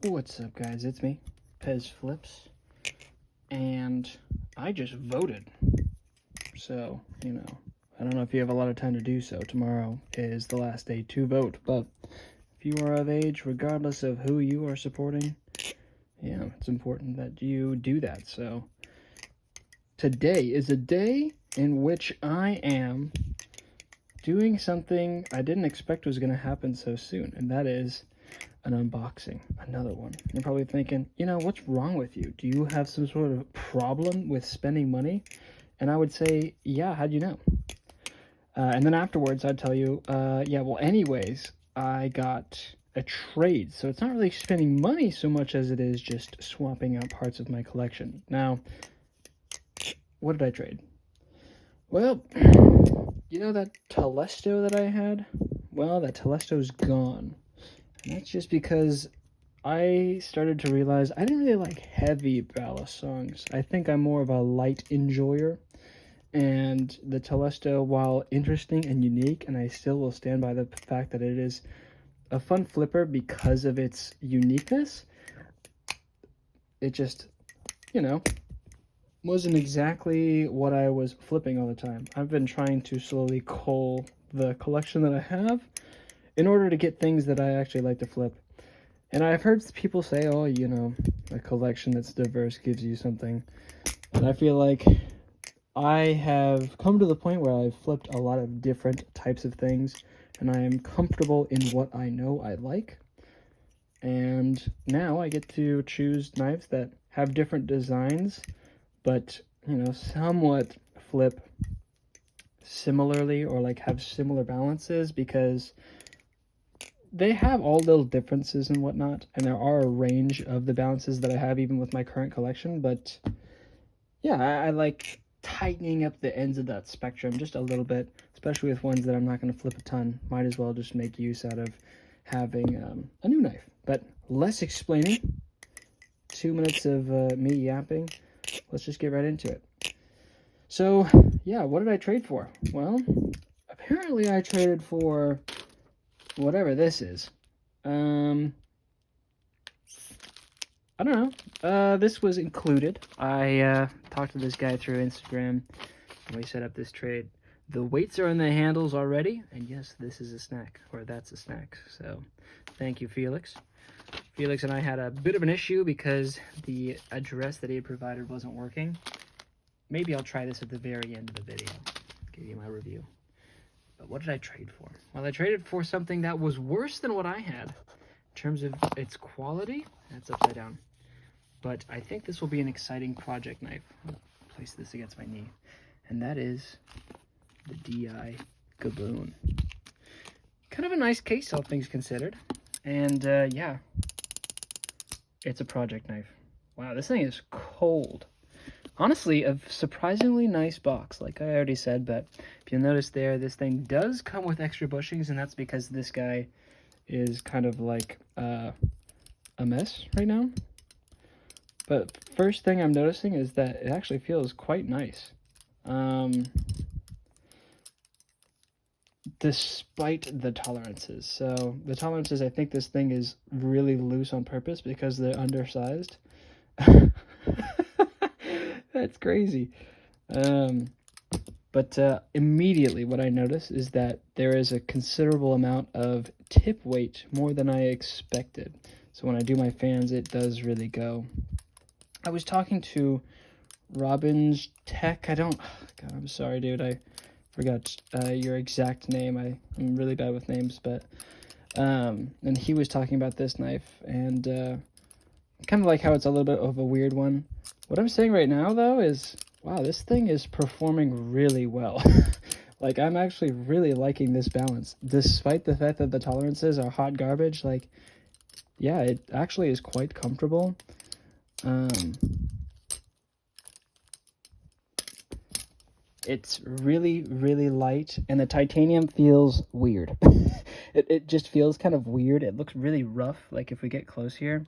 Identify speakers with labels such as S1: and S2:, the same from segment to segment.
S1: What's up, guys? It's me, Pez Flips, and I just voted. So, I don't know if you have a lot of time to do so. Tomorrow is the last day to vote, but if you are of age, regardless of who you are supporting, it's important that you do that. So, today is a day in which I am doing something I didn't expect was going to happen so soon, and that is an unboxing, another one. You're probably thinking, what's wrong with you? Do you have some sort of problem with spending money? And I would say, yeah, how'd you know? And then afterwards, I'd tell you, anyways, I got a trade. So it's not really spending money so much as it is just swapping out parts of my collection. Now, what did I trade? Well, that Telesto that I had? Well, that Telesto's gone. And that's just because I started to realize I didn't really like heavy ballast songs. I think I'm more of a light enjoyer. And the Telesto, while interesting and unique, and I still will stand by the fact that it is a fun flipper because of its uniqueness, it just, wasn't exactly what I was flipping all the time. I've been trying to slowly cull the collection that I have in order to get things that I actually like to flip. And I've heard people say, oh, a collection that's diverse gives you something. And I feel like I have come to the point where I've flipped a lot of different types of things, and I am comfortable in what I know I like. And now I get to choose knives that have different designs, but, somewhat flip similarly or like have similar balances, because they have all little differences and whatnot, and there are a range of the balances that I have even with my current collection. But yeah, I like tightening up the ends of that spectrum just a little bit, especially with ones that I'm not going to flip a ton. Might as well just make use out of having a new knife. But less explaining, 2 minutes of me yapping. Let's just get right into it. So yeah, what did I trade for? Well, apparently I traded for whatever this is. I don't know. This was included. I talked to this guy through Instagram, and we set up this trade. The weights are on the handles already, and yes, this is a snack, or that's a snack. So thank you, Felix. Felix and I had a bit of an issue because the address that he had provided wasn't working. Maybe I'll try this at the very end of the video, give you my review. But what did I trade for? Well, I traded for something that was worse than what I had. In terms of its quality, that's upside down. But I think this will be an exciting project knife. I'll place this against my knee. And that is the DI Gaboon. Kind of a nice case, all things considered. And yeah, it's a project knife. Wow, this thing is cold. Honestly, a surprisingly nice box, like I already said, but if you'll notice there, this thing does come with extra bushings, and that's because this guy is kind of like a mess right now. But first thing I'm noticing is that it actually feels quite nice. Despite the tolerances. So the tolerances, I think this thing is really loose on purpose because they're undersized. That's crazy. But immediately what I notice is that there is a considerable amount of tip weight, more than I expected. So when I do my fans, it does really go. I was talking to Robin's Tech. God, I'm sorry, dude. I forgot your exact name. I'm really bad with names, but and he was talking about this knife, and kind of like how it's a little bit of a weird one. What I'm saying right now, though, is, wow, this thing is performing really well. Like, I'm actually really liking this balance. Despite the fact that the tolerances are hot garbage, like, yeah, it actually is quite comfortable. It's really, really light, and the titanium feels weird. It just feels kind of weird. It looks really rough. Like, if we get close here,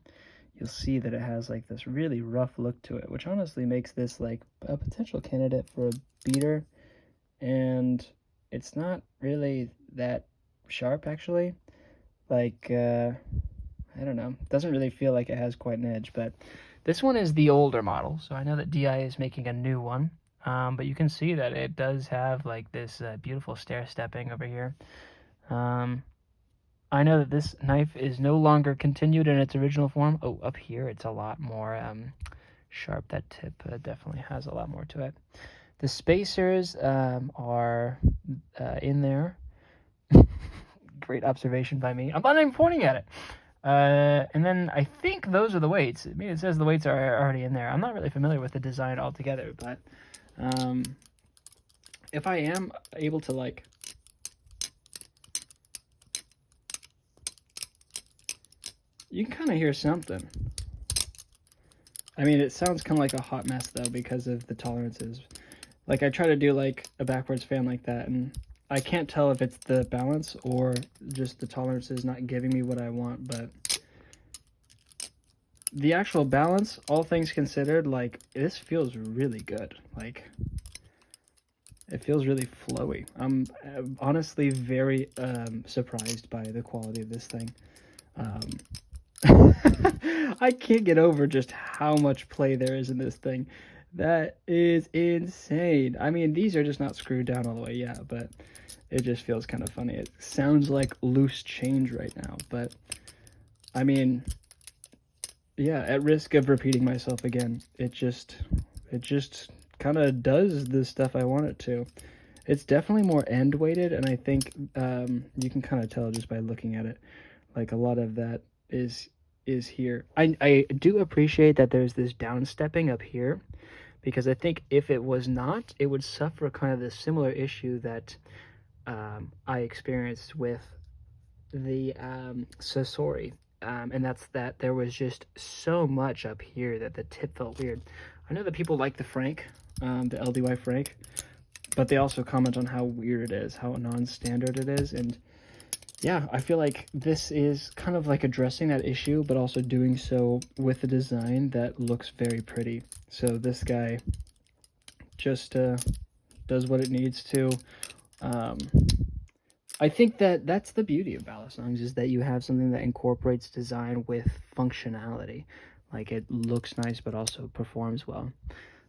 S1: you'll see that it has like this really rough look to it, which honestly makes this like a potential candidate for a beater. And it's not really that sharp, actually. Like, I don't know. It doesn't really feel like it has quite an edge, but this one is the older model, so I know that DI is making a new one. But you can see that it does have like this beautiful stair-stepping over here. I know that this knife is no longer continued in its original form. Oh, up here it's a lot more sharp. That tip definitely has a lot more to it. The spacers are in there. Great observation by me. I'm not even pointing at it. And then I think those are the weights. I mean, it says the weights are already in there. I'm not really familiar with the design altogether, but if I am able to, like, you can kind of hear something. I mean, it sounds kind of like a hot mess, though, because of the tolerances. Like, I try to do, like, a backwards fan like that, and I can't tell if it's the balance or just the tolerances not giving me what I want, but the actual balance, all things considered, like, this feels really good. Like, it feels really flowy. I'm honestly very surprised by the quality of this thing. I can't get over just how much play there is in this thing. That is insane. I mean, these are just not screwed down all the way yet, but it just feels kind of funny. It sounds like loose change right now, but I mean, yeah, at risk of repeating myself again, it just kind of does the stuff I want it to. It's definitely more end weighted, and I think you can kind of tell just by looking at it. Like, a lot of that is here. I do appreciate that there's this downstepping up here, because I think if it was not, it would suffer kind of the similar issue that I experienced with the Sasori. And that's that there was just so much up here that the tip felt weird. I know that people like the Frank, the LDY Frank, but they also comment on how weird it is, how non-standard it is, and yeah, I feel like this is kind of like addressing that issue, but also doing so with a design that looks very pretty. So this guy just does what it needs to. I think that that's the beauty of balisongs, is that you have something that incorporates design with functionality. Like, it looks nice, but also performs well.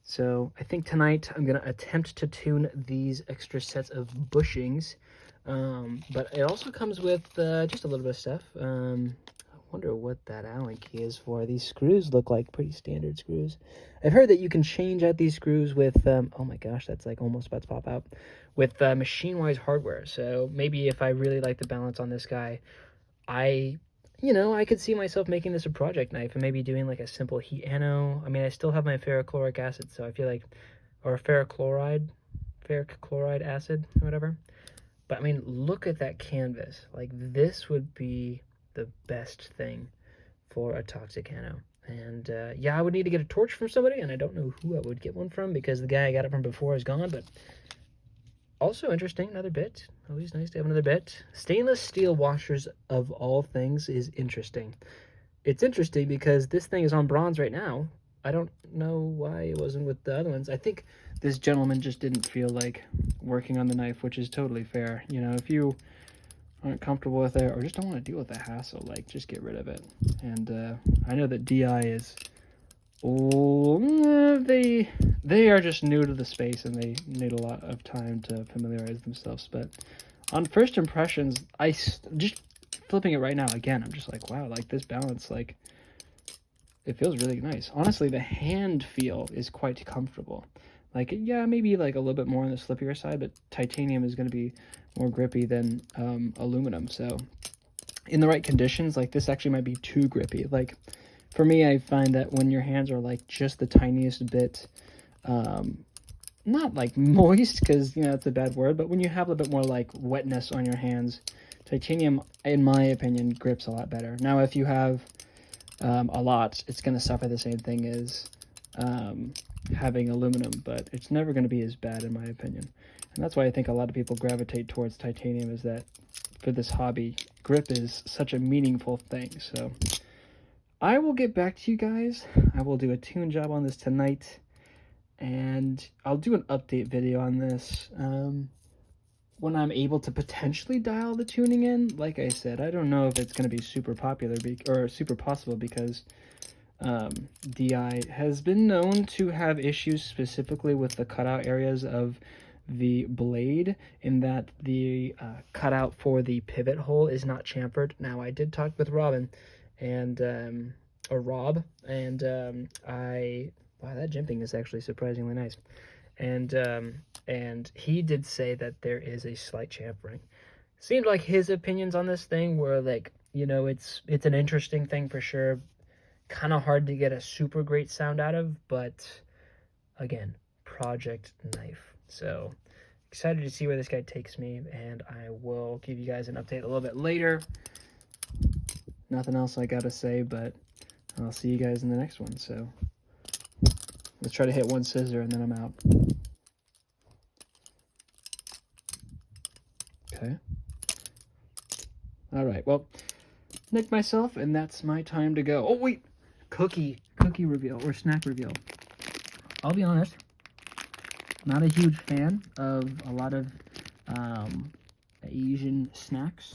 S1: So I think tonight I'm going to attempt to tune these extra sets of bushings. But it also comes with just a little bit of stuff. I wonder what that Allen key is for. These screws look like pretty standard screws. I've heard that you can change out these screws with, oh my gosh, that's like almost about to pop out, with Machine-Wise hardware. So maybe if I really like the balance on this guy, I could see myself making this a project knife and maybe doing like a simple heat anno. I mean, I still have my ferrochloric acid, so I feel like, or ferric chloride acid, or whatever. But I mean, look at that canvas. Like, this would be the best thing for a toxic anno. And yeah, I would need to get a torch from somebody, and I don't know who I would get one from because the guy I got it from before is gone. But also interesting, another bit. Always nice to have another bit. Stainless steel washers of all things is interesting. It's interesting because this thing is on bronze right now. I don't know why it wasn't with the other ones. I think this gentleman just didn't feel like working on the knife, which is totally fair. You know, if you aren't comfortable with it or just don't want to deal with the hassle, like, just get rid of it. And I know that DI is, they are just new to the space and they need a lot of time to familiarize themselves. But on first impressions, just flipping it right now again, I'm just like, wow, like, this balance, like, it feels really nice. Honestly, the hand feel is quite comfortable. Like, yeah, maybe like a little bit more on the slippier side, but titanium is going to be more grippy than aluminum. So in the right conditions, like, this actually might be too grippy. Like, for me, I find that when your hands are like just the tiniest bit, not like moist, because, you know, it's a bad word, but when you have a bit more like wetness on your hands, titanium, in my opinion, grips a lot better. Now, if you have a lot, it's going to suffer the same thing as having aluminum, but it's never going to be as bad, in my opinion. And that's why I think a lot of people gravitate towards titanium, is that for this hobby, grip is such a meaningful thing. So I will get back to you guys. I will do a tune job on this tonight, and I'll do an update video on this. when I'm able to potentially dial the tuning in. Like I said, I don't know if it's going to be super popular or super possible because DI has been known to have issues specifically with the cutout areas of the blade, in that the cutout for the pivot hole is not chamfered. Now, I did talk with Robin and or Rob, and wow, that jimping is actually surprisingly nice. And he did say that there is a slight chamfering. Seemed like his opinions on this thing were like, you know, it's an interesting thing for sure. Kind of hard to get a super great sound out of, but again, project knife. So excited to see where this guy takes me, and I will give you guys an update a little bit later. Nothing else I gotta say, but I'll see you guys in the next one. So let's try to hit one scissor and then I'm out. Okay. All right, well, nicked myself, and that's my time to go. Oh, wait, cookie reveal or snack reveal. I'll be honest, not a huge fan of a lot of Asian snacks.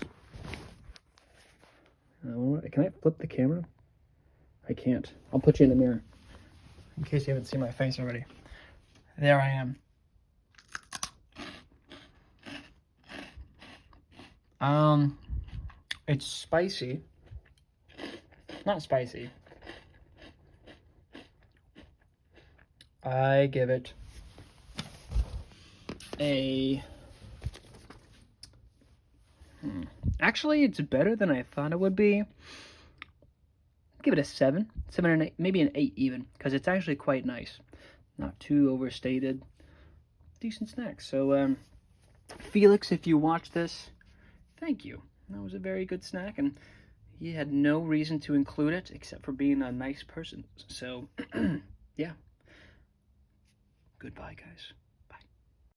S1: Can I flip the camera? I can't. I'll put you in the mirror in case you haven't seen my face already. There I am. It's spicy. Not spicy. I give it a... Actually, it's better than I thought it would be. Give it a 7 and 8, maybe an 8 even, because it's actually quite nice. Not too overstated. Decent snack. So, Felix, if you watch this, thank you. That was a very good snack, and he had no reason to include it except for being a nice person. So, yeah. Goodbye, guys.